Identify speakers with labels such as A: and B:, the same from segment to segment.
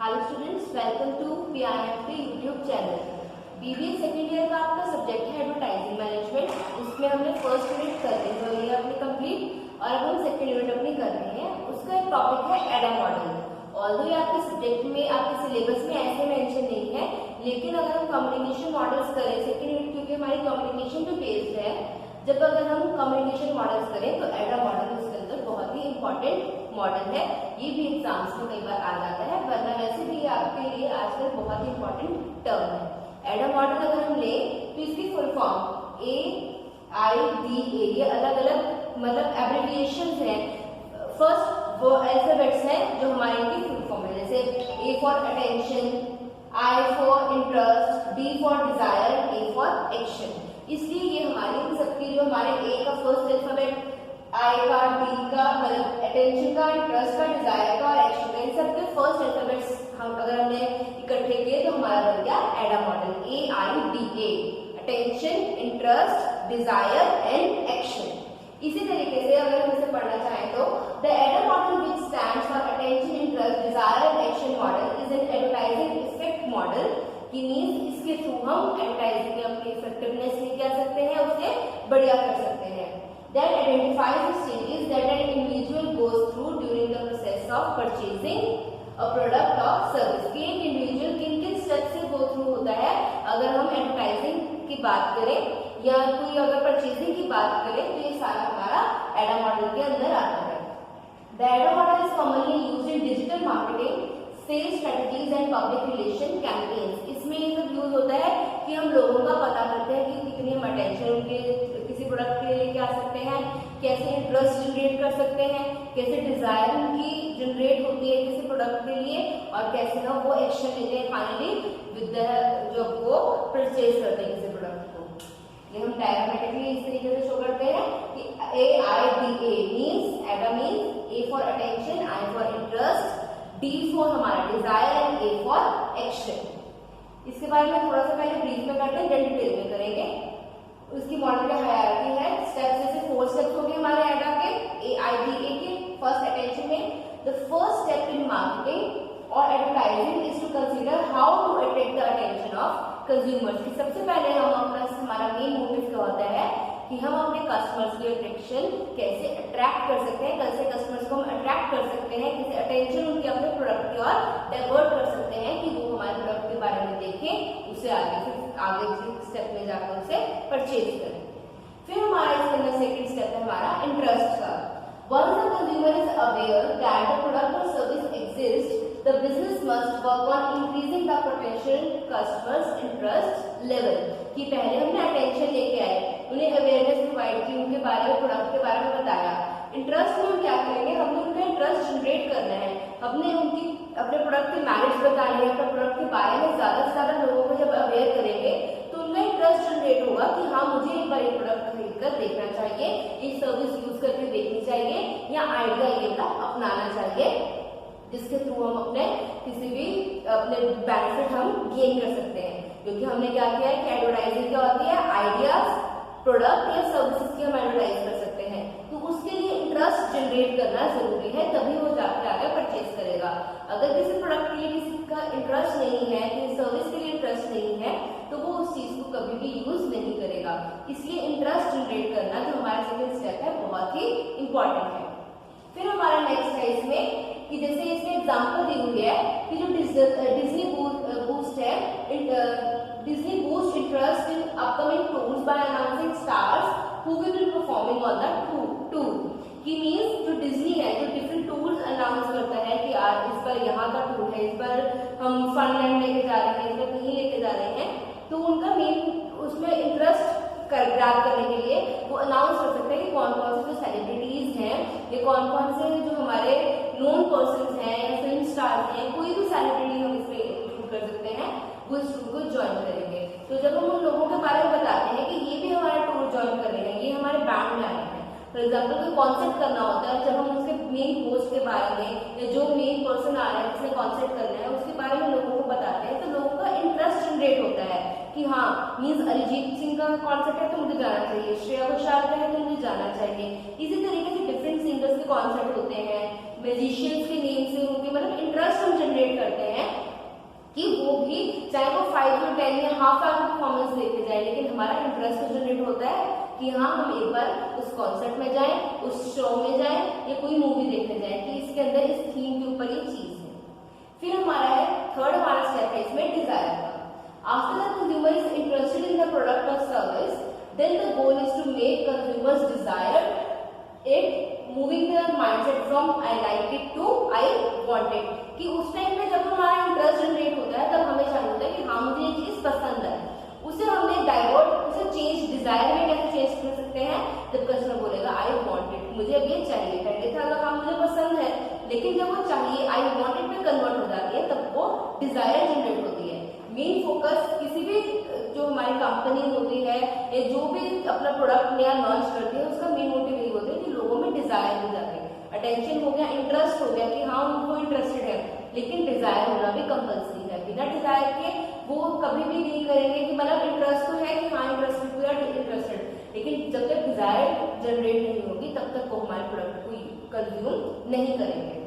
A: Hello students, welcome to PIMT YouTube channel. BBA second year का आपका subject है advertising management. उसमें हमने फर्स्ट यूनिट कर ली तो ये अपनी कंप्लीट और अब हम सेकेंड यूनिट अपनी कर रहे हैं। उसका एक टॉपिक है एडा मॉडल। ऑल्दो ये आपके सब्जेक्ट में आपके सिलेबस में ऐसे मेंशन नहीं है, लेकिन अगर हम कम्युनिकेशन मॉडल्स करें सेकेंड यूनिट, क्योंकि हमारी कम्युनिकेशन पे बेस्ड है, जब अगर हम कम्युनिकेशन मॉडल्स करें तो एडा मॉडल उसके अंदर बहुत ही इंपॉर्टेंट मॉडल है। ये भी एग्जाम्स में कई बार आ जाता है, वरना वैसे भी आपके लिए आजकल बहुत ही इंपॉर्टेंट टर्म है। एडा मॉडल अगर हम लें तो इसकी फुल फॉर्म AIDA, ये अलग अलग मतलब एब्रिविएशन है। फर्स्ट वो अल्फाबेट्स हैं जो हमारे इनकी फुल फॉर्म है, जैसे A for attention, I for interest, D for Dzire, A for action. इसलिए ये हमारी इन सबकी जो हमारे A का फर्स्ट अल्फाबेट, I का, D का मतलब अटेंशन का, इंटरेस्ट का, डिजायर का और एक्शन का, इन सबके फर्स्ट अल्फाबेट्स हम अगर हमने इकट्ठे किए तो हमारा बन गया एडा model. AIDA, attention, interest, desire and action. इसी तरीके से अगर हम इसे पढ़ना चाहें तो द एडा model which stands for attention, interest, desire and action model is an advertising effect model. कि मीन्स इसके थ्रू हम एडवर्टाइजिंग में अपनी इफेक्टिवनेस लेके आ सकते हैं, उसे बढ़िया कर सकते हैं। That identifies the stages that an individual goes through during the process of purchasing a product or service। कि एक इंडिविजुअल किन किन स्टेप से गो थ्रू होता है। अगर हम एडवर्टाइजिंग की बात करें या कोई अगर परचेजिंग की बात करें तो ये सारा हमारा एडा मॉडल के अंदर आता है। The AIDA model is commonly used in digital marketing, sales strategies and public relation campaigns. इसमें ये सब यूज होता है कि हम लोगों का पता करते हैं कि कितनी हम अटेंशन उनके किसी प्रोडक्ट के लिए लेके आ सकते हैं, कैसे इंटरेस्ट जनरेट कर सकते हैं, कैसे डिजायर उनकी जनरेट होती है किसी प्रोडक्ट के लिए और कैसे हम वो एक्शन लेते हैं फाइनली विद जब वो परचेज करते हैं किसी प्रोडक्ट को। ये हम डायग्रामेटिकली इस तरीके से शो करते हैं कि AIDA means AIDA means A for attention, I for interest, D for हमारा desire and A for action. इसके बारे में थोड़ा सा पहले ब्रीफ में करते हैं, देन डिटेल में करेंगे। उसकी मॉडल का हायरार्की है, स्टेप्स जैसे 4 स्टेप्स हो गए हमारे एडा के AIDA के। फर्स्ट अटेंशन में the first step in marketing और advertising is to consider how to attract the attention of consumers. कि सबसे पहले हम अपना हमारा मेन मोटिव क्या होता है कि हम अपने कस्टमर्स की अट्रैक्शन कैसे अट्रैक्ट कर सकते हैं, कैसे कस्टमर्स को हम अट्रैक्ट कर सकते हैं, कैसे अटेंशन उनकी अपने प्रोडक्ट की ओर डाइवर्ट कर सकते हैं कि वो हमारे प्रोडक्ट के बारे में देखें, उसे आगे स्टेप में जाकर उसे परचेज करें। फिर हमारा इसके अंदर सेकेंड स्टेप है हमारा इंटरेस्ट का। Once the consumer is aware that the product or service exists, the business must work on increasing the potential customers interest level। कि पहले हमने अटेंशन लेके आए, उन्हें अवेयरनेस प्रोवाइड की, उनके बारे में प्रोडक्ट के बारे में बताया। इंटरेस्ट में हम क्या करेंगे, हमने उनका इंटरेस्ट जनरेट करना है, हमने उनकी अपने प्रोडक्ट के मेरिट्स बताने हैं, अपने प्रोडक्ट के बारे में ज्यादा से ज्यादा लोगों को जब अवेयर करेंगे तो उनका इंटरेस्ट जनरेट होगा कि हाँ मुझे एक बार ये प्रोडक्ट खरीद कर देखना चाहिए, ये सर्विस यूज करके देखनी चाहिए या आइडिया ये का अपनाना चाहिए, जिसके थ्रू हम अपने किसी भी अपने बेनिफिट हम गेन कर सकते हैं। क्योंकि हमने क्या किया है कि एडवर्टाइजिंग क्या होती है, आइडियाज प्रोडक्ट या सर्विसेज की हम एडवर्टाइज कर सकते हैं, तो उसके लिए इंटरेस्ट जनरेट करना जरूरी है, तभी वो जाकर आगे परचेज करेगा। अगर किसी प्रोडक्ट के लिए किसी का इंटरेस्ट नहीं है, किसी सर्विस के लिए इंटरेस्ट नहीं है, तो वो उस चीज को कभी भी यूज नहीं करेगा। इसलिए इंटरेस्ट जनरेट करना जो हमारा सेकंड स्टेप है बहुत ही इंपॉर्टेंट है। फिर हमारा नेक्स्ट है इसमें कि जैसे इसमें एग्जांपल दी हुई है कि जो डिज्नी बूस्ट है, Disney boost interest in upcoming tours by announcing stars who will be performing on the tour. कि मींस जो डिज्नी है जो डिफरेंट टूर्स अनाउंस करता है कि आज इस पर यहाँ का टूर है, इस पर हम फनलैंड लेके जा रहे हैं, इस पर कहीं लेके जा रहे हैं, तो उनका मेन उसमें इंटरेस्ट ग्रैब करने के लिए वो अनाउंस कर सकते हैं कि कौन कौन से जो सेलिब्रिटीज हैं या कौन कौन से जो हमारे नोन पर्सन हैं या फिल्म स्टार्स हैं, कोई भी सेलिब्रिटी हम इसमें इंक्लूड कर सकते हैं, वो इस टूर को ज्वाइन करेंगे। तो जब हम उन लोगों के बारे में बताते हैं कि ये भी हमारा टूर ज्वाइन कर रहे हैं, ये हमारे बैंड में आए हैं, फॉर एग्जाम्पल कोई कॉन्सेप्ट करना होता है, जब हम उसके मेन होस्ट के बारे में या जो मेन पर्सन आ रहा है जिसने कॉन्सेप्ट करना है उसके बारे में लोगों को बताते हैं, तो लोगों का इंटरेस्ट जनरेट होता है कि हाँ मीन्स अरिजीत सिंह का कॉन्सेप्ट है तो मुझे जाना चाहिए, श्रेया घोषाल का है तो मुझे जाना चाहिए। इसी तरीके से डिफरेंट सिंगर्स के कॉन्सेप्ट होते हैं, म्यूजिशियंस के नेम से उनके मतलब इंटरेस्ट हम जनरेट करते हैं आउट ऑफ 10 या हाफ आवर परफॉर्मेंस लेके जाए, लेकिन हमारा इंटरेस्ट जनरेट होता है कि हाँ हम एक बार उस कॉन्सर्ट में जाएं, उस शो में जाएं या कोई मूवी देखने जाएं कि इसके अंदर इस थीम के ऊपर ये चीज है। फिर हमारा है थर्ड हमारा स्टेप है इसमें डिजायर का। After the consumer is interested in the product और service, then the goal is to make consumers desire it, moving their mindset from I like it to I want it. कि उस time पे जब हमारा interest generate होता है तब हमें चाहिए होता है कि हाँ मुझे ये चीज पसंद है, उसे हमने डाइवर्ट, उसे चेंज डिजायर में कैसे चेंज कर सकते हैं, जब कस्टमर बोलेगा आई वांट इट, मुझे अब ये चाहिए। पहले था अगर हाँ मुझे पसंद है, लेकिन जब वो चाहिए आई वांट इट में कन्वर्ट हो जाती है तब वो डिजायर जनरेट होती है। मेन फोकस किसी भी जो हमारी कंपनी होती है या जो भी अपना प्रोडक्ट नया लॉन्च करती है उसका मेन मोटिव यही होता है कि लोगों में डिजायर हो जाए, अटेंशन हो गया, इंटरेस्ट हो गया कि हाँ उनको इंटरेस्टेड है, लेकिन डिजायर होना भी कंपल्सरी है। बिना डिजायर के वो कभी भी नहीं करेंगे कि मतलब इंटरेस्ट तो है कि हाँ इंटरेस्टेड, लेकिन जब तक डिजायर जनरेट नहीं होगी तब तक वो हमारे प्रोडक्ट को कंज्यूम नहीं करेंगे।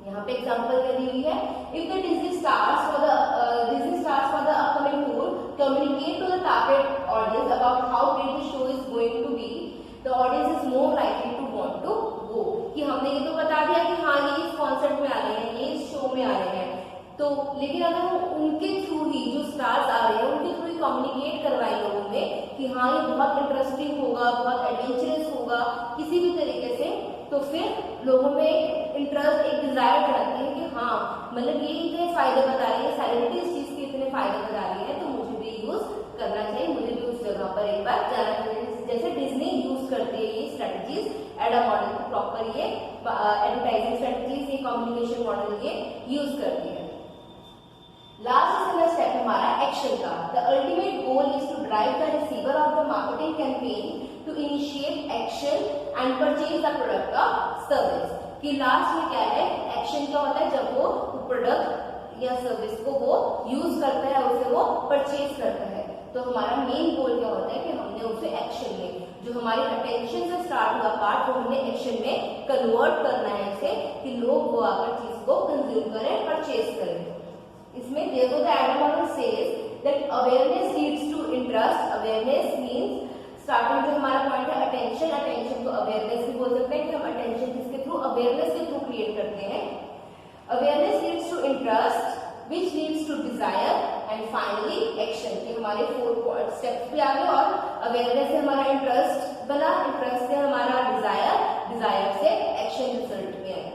A: यहाँ पे एग्जांपल क्या दी हुई है, if the Disney stars for the upcoming tour communicate to the target audience about how great the show is going to be, the audience is more likely to want to go. कि हमने ये तो बता दिया कि हाँ ये इस कॉन्सर्ट में आ रहे हैं, ये इस शो में आ रहे हैं, तो लेकिन अगर हम उनके थ्रू ही जो स्टार्स आ रहे हैं उनके थ्रू ही कम्युनिकेट करवाएं लोगों में कि हाँ ये बहुत इंटरेस्टिंग होगा, बहुत एडवेंचरस होगा किसी भी तरीके से, तो फिर लोगों में इंटरेस्ट, एक डिजायर बढ़ाती है कि हाँ मतलब ये इतने फायदे बता रही है, सेलिब्रिटी इस चीज के इतने फायदे बता रही है, तो मुझे भी यूज करना चाहिए, मुझे भी उस जगह पर एक बार जाना चाहिए। जैसे डिज्नी यूज करती है ये strategies AIDA model, proper ये एडवर्टाइजिंग स्ट्रेटजीज, ये कम्युनिकेशन मॉडल ये यूज करती है। लास्ट स्टेप हमारा एक्शन का। The ultimate goal is to drive the receiver of the marketing campaign to initiate action and purchase the product और service. कि लास्ट में क्या है, एक्शन क्या होता है, जब वो प्रोडक्ट या सर्विस को वो यूज करता है, उसे वो परचेज करता है, तो हमारा मेन गोल क्या होता है कि हमने उसे एक्शन में, जो हमारी अटेंशन से स्टार्ट हुआ पार्ट, वो हमने एक्शन में कन्वर्ट करना है इसे, कि लोग वो आकर चीज को कंज्यूम करें, परचेज करें। इसमें देखो the AIDA model says that awareness leads to interest. Awareness means starting जो हमारा पॉइंट है अटेंशन, अटेंशन को अवेयरनेस भी बोल सकते हैं कि हम अटेंशन किसके थ्रू, अवेयरनेस के थ्रू क्रिएट करते हैं। Awareness leads to interest which leads to desire and finally action। कि हमारे 4 स्टेप्स भी आ गए, और अवेयरनेस से हमारा इंटरेस्ट बना, इंटरेस्ट से हमारा डिजायर, डिजायर से एक्शन रिजल्ट में आए।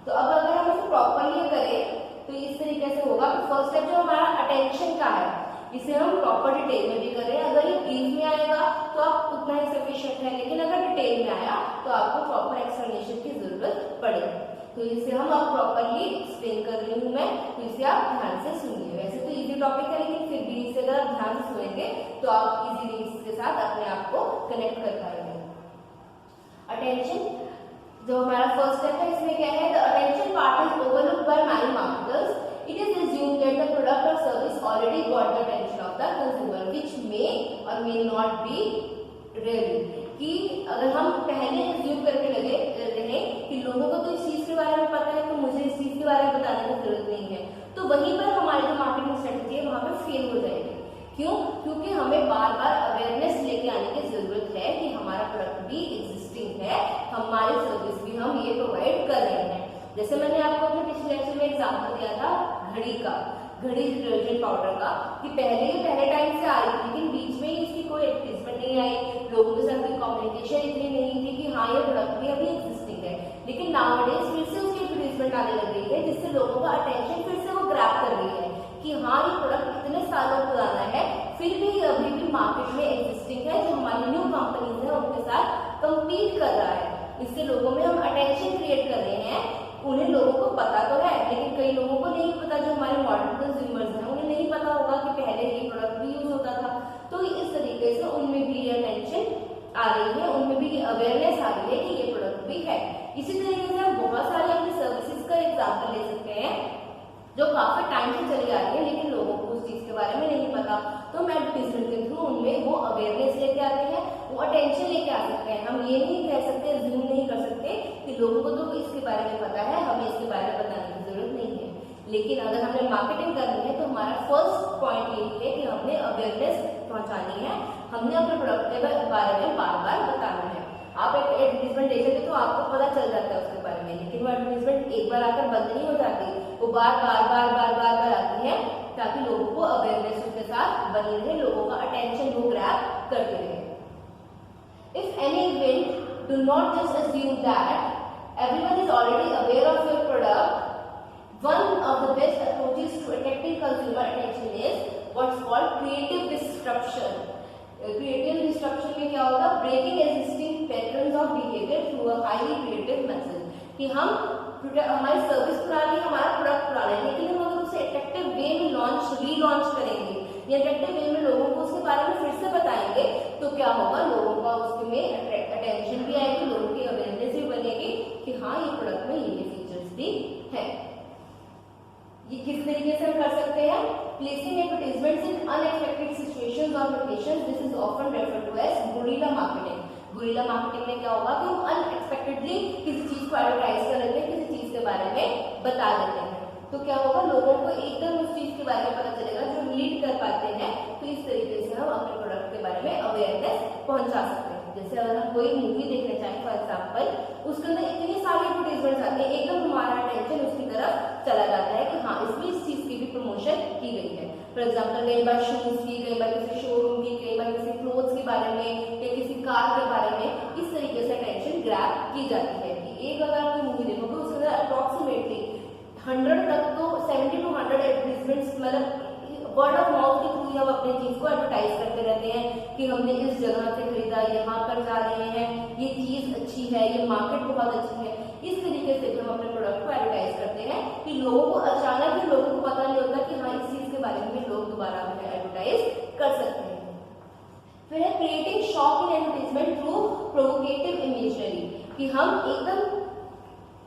A: तो अब अगर हम इसे प्रॉपरली करें तो इस तरीके से होगा। तो फर्स्ट स्टेप जो हमारा अटेंशन का है, इसे हम प्रॉपर डिटेल में भी करें। अगर ये ब्रीफ में आएगा तो आप उतना ही सफिशिएंट है, लेकिन अगर डिटेल में आया तो आपको प्रॉपर एक्सप्लेनेशन की जरूरत पड़ेगी। तो इसे हम अब प्रॉपरली एक्सप्लेन कर रही हूँ मैं, तो इसे आप ध्यान से सुनिए। वैसे तो इजी टॉपिक है, लेकिन फिर भी इसे अगर आप ध्यान से सुनेंगे तो आप इजीली इसके साथ अपने आप को कनेक्ट कर पाएंगे। अटेंशन जो हमारा फर्स्ट स्टेप है, इसमें क्या है, the attention part is overlooked by many marketers. It is assumed that the product or service already got the attention of the consumer, which may or may not be really। कि अगर हम पहले assume करके लगे रहे कि लोगों को तो इस चीज के बारे में पता है, तो मुझे इस चीज के बारे में बताने की जरूरत नहीं है, तो वहीं पर हमारी जो मार्केटिंग स्ट्रेटजी है वहां पे फेल हो जाएगी। क्यों? क्योंकि हमें बार बार अवेयरनेस लेके आने की जरूरत है कि हमारा प्रोडक्ट भी एग्जिस्टिंग है, हमारी सर्विस भी हम ये प्रोवाइड कर रहे हैं। जैसे मैंने आपको अपने पिछले लेक्चर में एग्जांपल दिया था घड़ी का, घड़ी डिटर्जेंट पाउडर का, कि पहले टाइम से आ रही थी, लेकिन बीच में ही इसकी कोई एडवर्टाइजमेंट नहीं आई, लोगों के साथ कोई कम्युनिकेशन इतनी नहीं थी कि हाँ ये प्रोडक्ट भी अभी एग्जिस्टिंग है। लेकिन नाउअडेज फिर से उसकी एडवर्टाइजमेंट आने लग रही है, जिससे लोगों का अटेंशन फिर से वो ग्रैब कर रही है कि हाँ ये प्रोडक्ट इतने सालों पुराना है, फिर भी अभी भी मार्केट में एग्जिस्टिंग है, जो हमारी न्यू कंपनीज है उनके साथ कम्पीट कर रहा है। इससे लोगों में हम अटेंशन क्रिएट कर रहे हैं। उन्हें लोगों को पता तो है, लेकिन कई लोगों को नहीं पता, जो हमारे मॉडर्न कंज्यूमर्स हैं उन्हें नहीं पता होगा कि पहले ये प्रोडक्ट भी यूज होता था। तो इस तरीके से उनमें भी ये अटेंशन आ रही है, उनमें भी अवेयरनेस आ रही है कि ये प्रोडक्ट भी है। इसी तरीके से हम बहुत सारे अपने सर्विसेज का एग्जाम्पल ले सकते हैं जो काफी टाइम से चली आ रही है, लेकिन लोगों को उस चीज के बारे में नहीं पता। तो हम एडवर्टाइजमेंट के थ्रू उनमें वो अवेयरनेस लेके आते हैं, वो अटेंशन लेके आ सकते हैं। हम ये नहीं कह सकते, ज़ूम नहीं कर सकते कि लोगों को तो इसके बारे में पता है, हमें इसके बारे में बताने की जरूरत नहीं है। लेकिन अगर हमने मार्केटिंग करनी है तो हमारा फर्स्ट पॉइंट यही है कि हमने अवेयरनेस पहुंचानी है, हमने अपने प्रोडक्ट के बारे में बार बार बताना है। आप एक एडवर्टीजमेंट देखेंगे तो आपको पता चल जाता है उसके बारे में, लेकिन वो एडवर्टीजमेंट एक बार आकर बंद नहीं हो जाती, वो बार बार आती है ताकि लोगों को अवेयरनेस उसके साथ बनी रहे, लोगों का अटेंशन वो ग्रैब करते रहे। If any event, do not just assume that everyone is already aware of your product. One of the best approaches to attracting consumer attention is what's called creative disruption. Creative disruption में क्या होगा? Breaking existing patterns of behavior through a highly creative message. कि हम हमारी service पुरानी, हमारा product पुराना है, लेकिन हम अगर उसे अट्रैक्टिव वे में रीलॉन्च करेंगे या अट्रैक्टिव वे में लोगों को उसके बारे में फिर से बताएंगे तो क्या होगा? लोगों का उसमें अटेंशन भी आएगी, लोगों की अवेयरनेस भी बनेगी कि हाँ ये प्रोडक्ट में ये फीचर्स भी है। ये किस तरीके से हम कर सकते हैं? Placing advertisements in unexpected situations और locations, this is often referred to as guerrilla marketing. Guerrilla marketing में क्या होगा कि हम अनएक्सपेक्टेडली किसी चीज को एडवर्टाइज कर लेते हैं, किसी चीज के बारे में बता देते हैं, तो क्या होगा? लोगों को एकदम उस चीज के बारे में पता चलेगा जो रीड कर पाते हैं। तो इस तरीके से हम अपने प्रोडक्ट के बारे में अवेयरनेस पहुंचा सकते हैं। जैसे अगर हम कोई मूवी देखना चाहें फॉर एग्जाम्पल, उसके अंदर इतनी सारी एडवर्टाइजमेंट्स आती है, एकदम हमारा अटेंशन उसकी तरफ चला जाता है कि हाँ इसमें इस चीज की भी प्रमोशन की गई है। फॉर एग्जाम्पल कई बार शूज की, कई बार किसी शोरूम की, कई बार किसी क्लोथ्स के बारे में या किसी कार के बारे में, इस तरीके से अटेंशन ग्रैब की जाती है। कि एक अगर कोई मूवी देखोगे उसके अंदर अप्रोक्सीमेटली 100 तक तो 70 to 100 एडवर्टाइजमेंट्स, मतलब वर्ड ऑफ माउथ के थ्रू हम अपनी चीज को एडवर्टाइज करते रहते हैं कि हमने इस जगह से खरीदा, यहाँ पर जा रहे हैं, ये चीज अच्छी है, ये मार्केट बहुत अच्छी है। इस तरीके से हम अपने प्रोडक्ट को एडवर्टाइज करते हैं कि लोगों को अचानक ही लोगों को पता नहीं होता कि हाँ इस चीज के बारे में लोग दोबारा एडवर्टाइज कर सकते हैं। फिर है क्रिएटिंग शॉक इन एडवर्टाइजमेंट थ्रू प्रोवोकेटिव इमेजरी, कि हम एकदम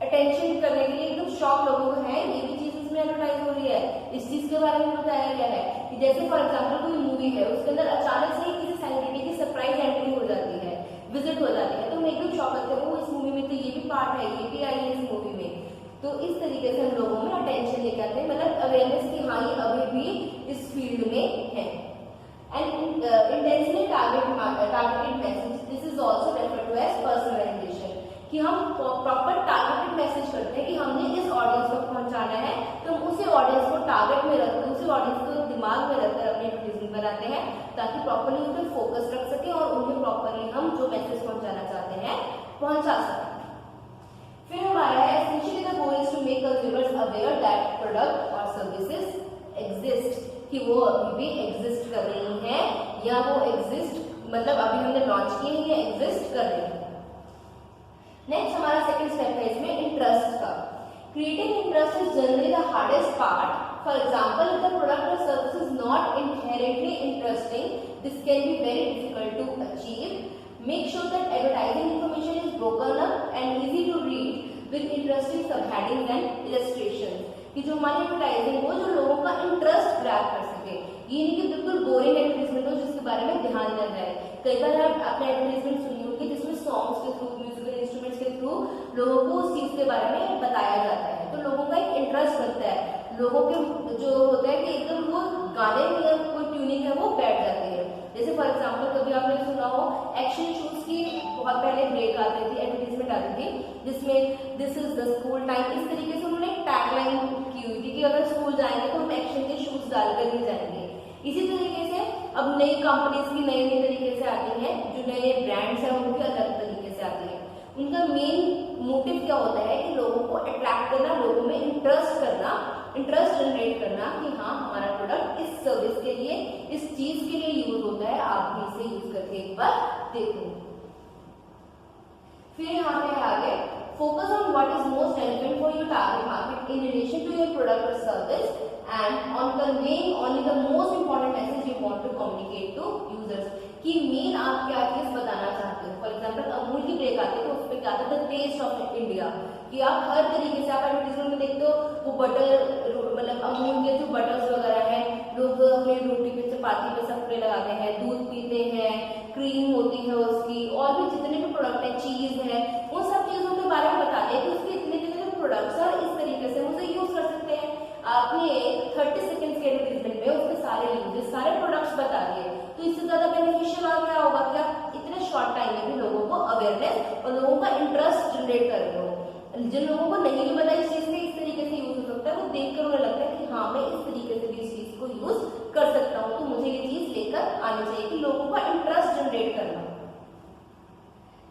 A: अटेंशन करने के लिए एकदम शॉक लोगों को है ये भी चीज इसमें एडवर्टाइज हो रही है, इस चीज के बारे में बताया गया है। कि जैसे फॉर एग्जांपल कोई मूवी है, उसके अंदर अचानक से किसी सेलिब्रिटी की सरप्राइज एंट्री हो जाती है, विजिट हो जाती है, तो हम एकदम शॉक होते हैं, वो इस मूवी में तो ये भी पार्ट है, ये भी आई है इस मूवी में। तो इस तरीके से हम लोगों में अटेंशन लेके आते हैं, मतलब अवेयरनेस की हाँ ये अभी भी इस फील्ड में है। And intentionally targeted message, this is also referred to as personalization, कि हम प्रॉपर टारगेटेड मैसेज करते हैं कि हमने इस ऑडियंस को पहुंचाना है, तो हम उसी ऑडियंस को टारगेट में रखकर, उसी ऑडियंस को दिमाग में रखकर अपनी एडवर्टाइजमेंट बनाते हैं ताकि प्रॉपरली उन पर फोकस रख सके और उन्हें प्रॉपरली हम जो मैसेज पहुंचाना चाहते हैं पहुंचा सकें। फिर हमारा है essentially the goal is to make consumers aware that product और सर्विसेज एग्जिस्ट, कि वो अभी भी एग्जिस्ट कर रही हैं या वो एग्जिस्ट मतलब अभी हमने लॉन्च की है या एग्जिस्ट कर रही है। नेक्स्ट हमारा सेकंड स्टेप है इसमें इंटरेस्ट का। Creating interest is generally the hardest part. For example if the product और service is not inherently interesting, this can be very difficult to achieve. Make sure that advertising information is broken up and easy to read with interesting subheadings and illustrations, कि जो हमारी advertising हो जो लोगों का interest grab कर सके। ये नहीं कि बिल्कुल बोरिंग एडवर्टाइजमेंट हो जिसके बारे में ध्यान न जाए। कई बार आपने एडवर्टाइजमेंट सुनी होगी जिसमें सॉन्ग्स के थ्रू, म्यूजिकल इंस्ट्रूमेंट्स के थ्रू लोगों को उस चीज के बारे में बताया जाता है, तो लोगों का एक इंटरेस्ट बनता है। लोगों के जो होता है कि एकदम वो गाने में कोई ट्यूनिंग है वो बैठ जाती है। जैसे फॉर एग्जांपल कभी आपने सुना हो एक्शन शूज की बहुत पहले ब्रेक आती थी, एडवर्टाइजमेंट आती थी जिसमें this is the school time, इस तरीके से उन्होंने टैगलाइन की हुई थी कि अगर स्कूल जाएंगे तो हम एक्शन के शूज डालकर ही जाएंगे। इसी तरीके से अब नई कंपनीज की नए नए तरीके से आती हैं, जो नए ब्रांड्स हैं उनके अलग तरीके से आती है। उनका मेन मोटिव क्या होता है कि लोगों को अट्रैक्ट करना, लोगों में इंटरेस्ट करना, इंटरेस्ट जनरेट करना कि हाँ हमारा प्रोडक्ट इस सर्विस के लिए, इस चीज के लिए यूज होता है, आप भी इसे यूज करके एक बार देखो। फिर यहाँ पे आगे focus on what is most relevant for your target market in relation to your product और service and on conveying only the most important message you want to communicate to users, कि main आप क्या चीज बताना चाहते हो। For example Amul की break आती है तो उस पर क्या आता है टेस्ट ऑफ इंडिया, कि आप हर तरीके से आप एडवर्टाइजमेंट में देखते हो वो बटर, मतलब अमूल के जो बटर्स वगैरह है लोग अपनी रोटी पे चपाती पे सब पे लगाते हैं, दूध पीते हैं, क्रीम होती है उसकी, और भी जितने भी प्रोडक्ट है, चीज है, वो सब चीजों के बारे में बताते हैं कि उसके इतने इतने प्रोडक्ट्स और इस तरीके से उसे यूज कर सकते हैं। आपने 30 सेकंड के एडवर्टाइजमेंट में उसके सारे यूजेस, सारे प्रोडक्ट्स बता दिए, तो इससे ज्यादा बेनिफिशियल और क्या होगा कि आप इतने शॉर्ट टाइम में भी लोगों को अवेयरनेस और लोगों का इंटरेस्ट जनरेट कर रहे हो। जिन लोगों को नहीं भी पता इस चीज से इस तरीके से यूज हो सकता है, वो देखकर उन्हें लगता है कि हाँ मैं इस तरीके से भी इस चीज को यूज कर सकता हूँ, तो मुझे ये चीज लेकर आनी चाहिए कि लोगों का इंटरेस्ट जनरेट करना।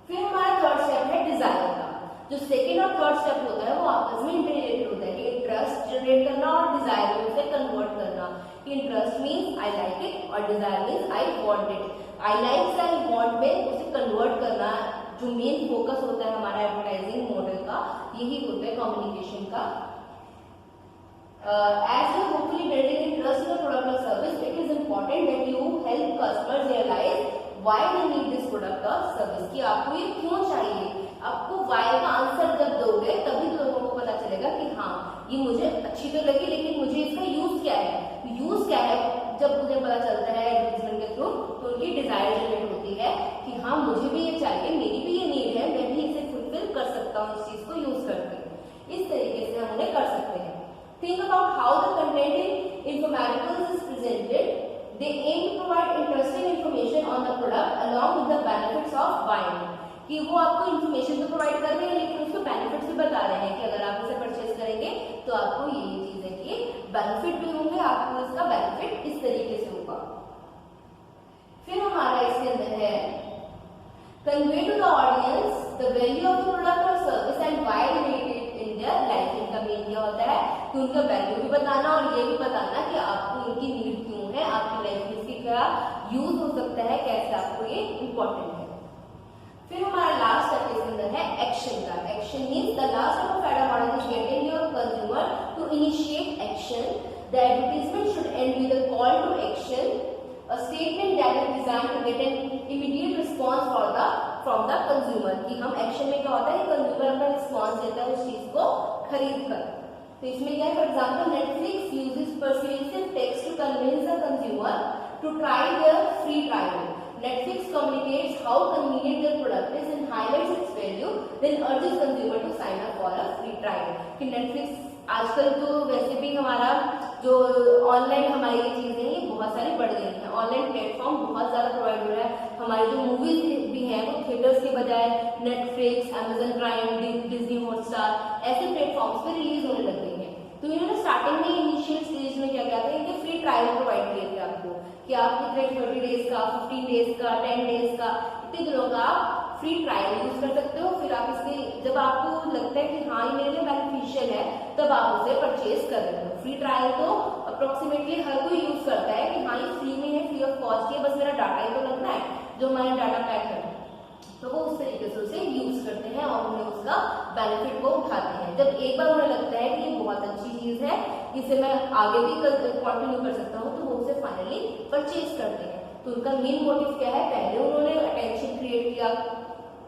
A: फिर हमारा थर्ड स्टेप है डिजायर का। जो सेकेंड और थर्ड स्टेप होता है वो आपस में इंटररिलेटेड होता है कि इंटरेस्ट जनरेट करना और डिजायर में उसे कन्वर्ट करना। Interest means I like it और desire means I want it. I like से आई वांट में उसे कन्वर्ट करना जो मेन फोकस होता है हमारा एडवर्टाइजिंग मॉडल का, यही होता है कम्युनिकेशन का। As you are hopefully building interest in a product or service, it is important that you help customers realize why they need this product or service, कि आपको ये क्यों चाहिए। आपको why का आंसर जब दोगे तभी लोगों को पता चलेगा कि हाँ ये मुझे अच्छी तो लगी, लेकिन मुझे इसका यूज क्या है। यूज क्या है जब मुझे पता चलता है एडवर्टाइजमेंट के थ्रू, तो उनकी डिजायर जनरेट होती है कि हाँ मुझे भी ये चाहिए, मेरी भी ये नीड है, मैं भी इसे फुलफिल कर सकता हूँ इस चीज को यूज करके। इस तरीके से हम उन्हें कर सकते हैं। Think about how the content in informaticals is presented. They aim to provide interesting information on the product along with the benefits of buying. कि वो आपको इन्फॉर्मेशन तो प्रोवाइड कर रहे हैं लेकिन उसके बेनिफिट्स भी बता रहे हैं कि अगर आप इसे परचेज करेंगे तो आपको ये चीज है कि बेनिफिट भी होंगे, आपको इसका बेनिफिट इस तरीके से होगा। फिर हमारा इसके अंदर है convey to the audience the value of the product or service and why they need it in their life। इनका मेन क्या होता है कि उनका वैल्यू भी बताना और ये भी बताना कि आपको इनकी नीड क्यों है, आपकी लाइफ में इसकी क्या यूज हो सकता है, कैसे आपको ये इम्पोर्टेंट है। फिर हमारा लास्ट स्टेप इसके अंदर है एक्शन का। Action means the last step of AIDA model is getting your consumer to initiate action. The advertisement should end with a call to action, a statement that is designed to get an immediate response from the consumer। कि हम action में क्या होता है, consumer अपना response देता है उस चीज को खरीद कर। तो इसमें क्या है, for example Netflix uses persuasive text to convince the consumer to try their free trial। Netflix communicates how convenient their product is and highlights its value, then urges consumer to sign up for a free trial। कि Netflix आजकल तो वैसे भी हमारा जो online हमारी ये चीजें ये बहुत सारी बढ़ गई हैं, ऑनलाइन प्लेटफॉर्म बहुत ज्यादा प्रोवाइड हो रहा है। हमारी जो मूवीज भी हैं वो थिएटर्स के बजाय Netflix, Amazon prime, Disney Hotstar ऐसे प्लेटफॉर्म्स पे रिलीज होने लग गई हैं। तो इन्होंने स्टार्टिंग में इनिशियल स्टेज में क्या किया था, इनके फ्री ट्रायल प्रोवाइड किए थे आपको कि आप कितने 30 डेज का, 15 डेज का, 10 डेज का, इतने दिनों का आप फ्री ट्रायल यूज कर सकते हो। फिर आप इसके जब आपको लगता है कि हाँ ये मेरे लिए बेनिफिशियल है तब आप उसे परचेज कर रहे हो। फ्री ट्रायल तो अप्रोक्सीमेटली हर कोई यूज करता है कि हाँ ये फ्री में है, फ्री ऑफ कॉस्ट है, बस मेरा डाटा ही तो लगना है जो हमारा डाटा पैक है, तो वो उस तरीके से उसे यूज करते हैं और उन्हें उसका बेनिफिट को उठाते हैं। जब एक बार उन्हें लगता है कि ये बहुत अच्छी चीज है, इसे मैं आगे भी कंटिन्यू कर सकता हूँ, तो वो उसे फाइनली परचेज करते हैं। तो उनका मेन मोटिव क्या है, पहले उन्होंने अटेंशन क्रिएट किया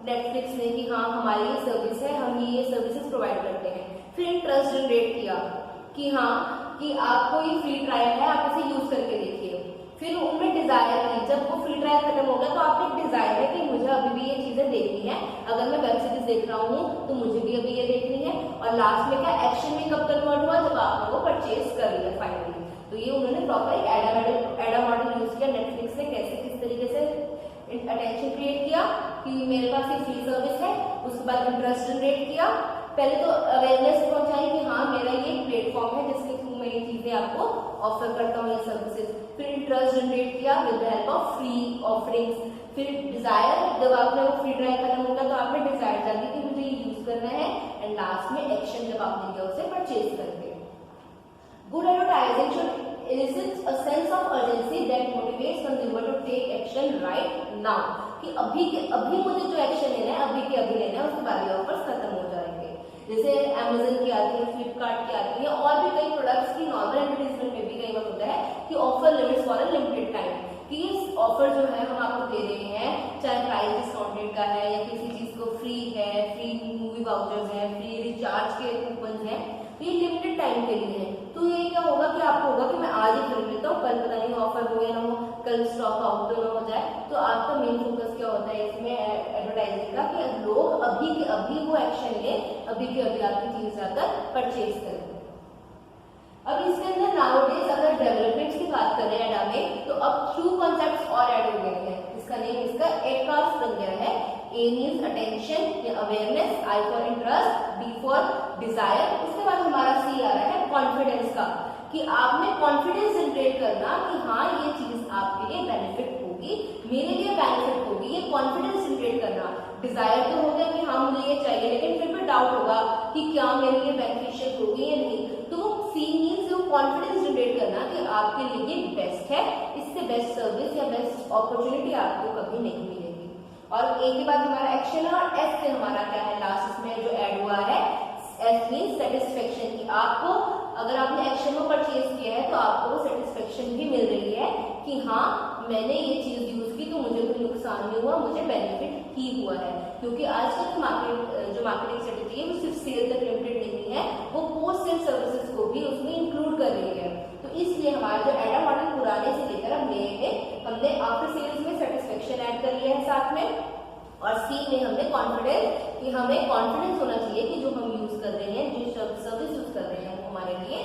A: नेटफ्लिक्स ने कि हाँ हमारी ये सर्विस है, हम ये सर्विसेज प्रोवाइड करते हैं। फिर इंटरेस्ट जनरेट किया कि हाँ कि आपको ये फ्री ट्रायल है, आप इसे यूज करके देखिए। फिर उनमें डिजायर थी, जब वो फ्री ट्रायल खत्म हो गया तो आपको एक डिजायर है कि मुझे अभी भी ये चीजें देखनी है, अगर मैं वेब सीरीज देख रहा हूँ तो मुझे भी अभी ये देखनी है। और लास्ट में क्या एक्शन में कब कन्वर्ट हुआ, जब आपने वो परचेज कर लिया फाइनली। तो ये उन्होंने प्रॉपर एडा मॉडल यूज किया नेटफ्लिक्स ने, कैसे किस तरीके से अटेंशन क्रिएट किया कि मेरे पास ये फ्री सर्विस है, उसके बाद इंटरेस्ट जनरेट किया, पहले तो अवेयरनेस पहुंचाई कि हाँ मेरा ये प्लेटफॉर्म है जिसके थ्रू मैं ये चीजें आपको ऑफर करता हूँ, ये सर्विसेज। फिर इंटरेस्ट जनरेट किया with the help of free offerings. फिर डिजायर, जब आपने वो फ्री ट्रायल खत्म हो गया तो आपने डिजायर कर दी कि मुझे ये यूज करना है, एंड लास्ट में एक्शन जब आपने किया उसे परचेज करके। Good advertising should elicits a sense of urgency that motivates consumer to take action right now। कि अभी के अभी मुझे जो एक्शन लेना है अभी के अभी लेना है, उसके बाद ये ऑफर्स खत्म हो जाएंगे। जैसे अमेजन की आती है, फ्लिपकार्ट की आती है, और भी कई प्रोडक्ट्स की नॉर्मल एडवर्टाइजमेंट में भी कई बार होता है कि offer limits for a limited time, कि इस ऑफर जो है हम आपको दे रहे हैं, चाहे प्राइस डिस्काउंटेड का है या किसी चीज को फ्री है, फ्री मूवी वाउचर्स है, फ्री रिचार्ज के कूपन है, ये लिमिटेड टाइम के लिए है। तो ये क्या होगा कि आपको होगा कि मैं आज ही खरीद लेता हूँ, कल पता नहीं ऑफर हो या ना हो, कल स्टॉक आउट तो ना हो जाए। तो आपका मेन फोकस क्या होता है इसमें एडवर्टाइजिंग का कि लोग अभी के अभी वो एक्शन ले, अभी के अभी आपकी चीज जाकर परचेज करें। अब A मीन्स अटेंशन या awareness, I for interest, D for Dzire. उसके बाद हमारा C आ रहा है कॉन्फिडेंस का, कि आप में कॉन्फिडेंस जनरेट करना कि हाँ ये चीज आपके लिए बेनिफिट होगी, मेरे लिए बेनिफिट होगी, ये कॉन्फिडेंस जनरेट करना। डिजायर तो हो गया कि हाँ मुझे ये चाहिए, लेकिन फिर भी डाउट होगा कि क्या मेरे लिए बेनिफिशियल होगी या नहीं, तो सी मीन्स वो कॉन्फिडेंस जनरेट करना कि आपके लिए ये बेस्ट है, इससे बेस्ट सर्विस या बेस्ट अपॉर्चुनिटी आपको कभी नहीं मिलेगी। और ए के बाद हमारा एक्शन है, और एस से हमारा क्या है लास्ट इसमें जो ऐड हुआ है, एस मीन्स सेटिस्फेक्शन, कि आपको अगर आपने एक्शन में परचेज किया है तो आपको वो सेटिस्फेक्शन भी मिल रही है कि हाँ मैंने ये चीज यूज की तो मुझे कोई नुकसान नहीं हुआ, मुझे बेनिफिट ही हुआ है। क्योंकि आजकल की मार्केटिंग स्ट्रेटेजी है वो सिर्फ सेल तक लिमिटेड नहीं है, वो पोस्ट सेल सर्विसेज को भी उसमें इंक्लूड कर रही है। तो इसलिए हमारा जो एडा मॉडल पुराने से लेकर अब नए में हमने आफ्टर सेल्स में सेटिस्फेक्शन ऐड कर लिया है साथ में, और सी में हमने कॉन्फिडेंस, कि हमें कॉन्फिडेंस होना चाहिए कि जो हम यूज कर रहे हैं, जो सर्विस यूज कर रहे हैं वो हमारे लिए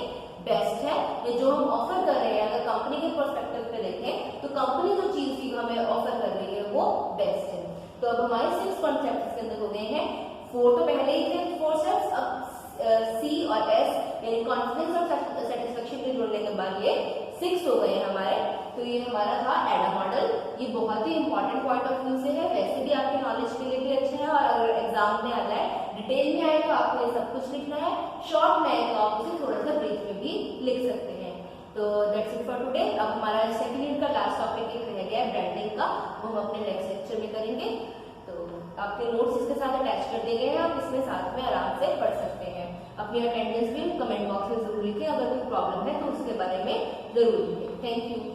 A: बेस्ट है, या जो हम ऑफर कर रहे हैं अगर कंपनी के पर्सपेक्टिव पे देखें तो कंपनी जो चीज की हमें ऑफर कर रही है वो बेस्ट है। तो अब हमारे 6 कॉन्सेप्ट इसके अंदर हो गए हैं, 4 तो पहले ही थे 4 स्टेप्स, अब सी और एस यानी कॉन्फिडेंस और सेटिस्फेक्शन के जोड़ने के बाद ये 6 हो गए हमारे। तो ये हमारा था एडा मॉडल, ये बहुत ही इंपॉर्टेंट पॉइंट ऑफ व्यू से है, वैसे भी आपके नॉलेज के लिए भी अच्छा है, और अगर एग्जाम में आ जाए डिटेल में आए तो आपको ये सब कुछ लिखना है, शॉर्ट में आए तो आप उसे थोड़ा सा ब्रीफ में भी लिख सकते हैं। तो दैट्स इट फॉर टुडे। अब हमारा सेकंड ईयर का लास्ट टॉपिक एक रह गया है ब्रांडिंग का, वो हम अपने नेक्स्ट लेक्चर में करेंगे। तो आपके नोट्स इसके साथ अटैच कर दिए गए हैं, आप इसमें साथ में आराम से पढ़ सकते हैं। अपनी अटेंडेंस भी कमेंट बॉक्स में जरूर लिखें, अगर कोई प्रॉब्लम है तो उसके बारे में जरूर लिखें। Thank you.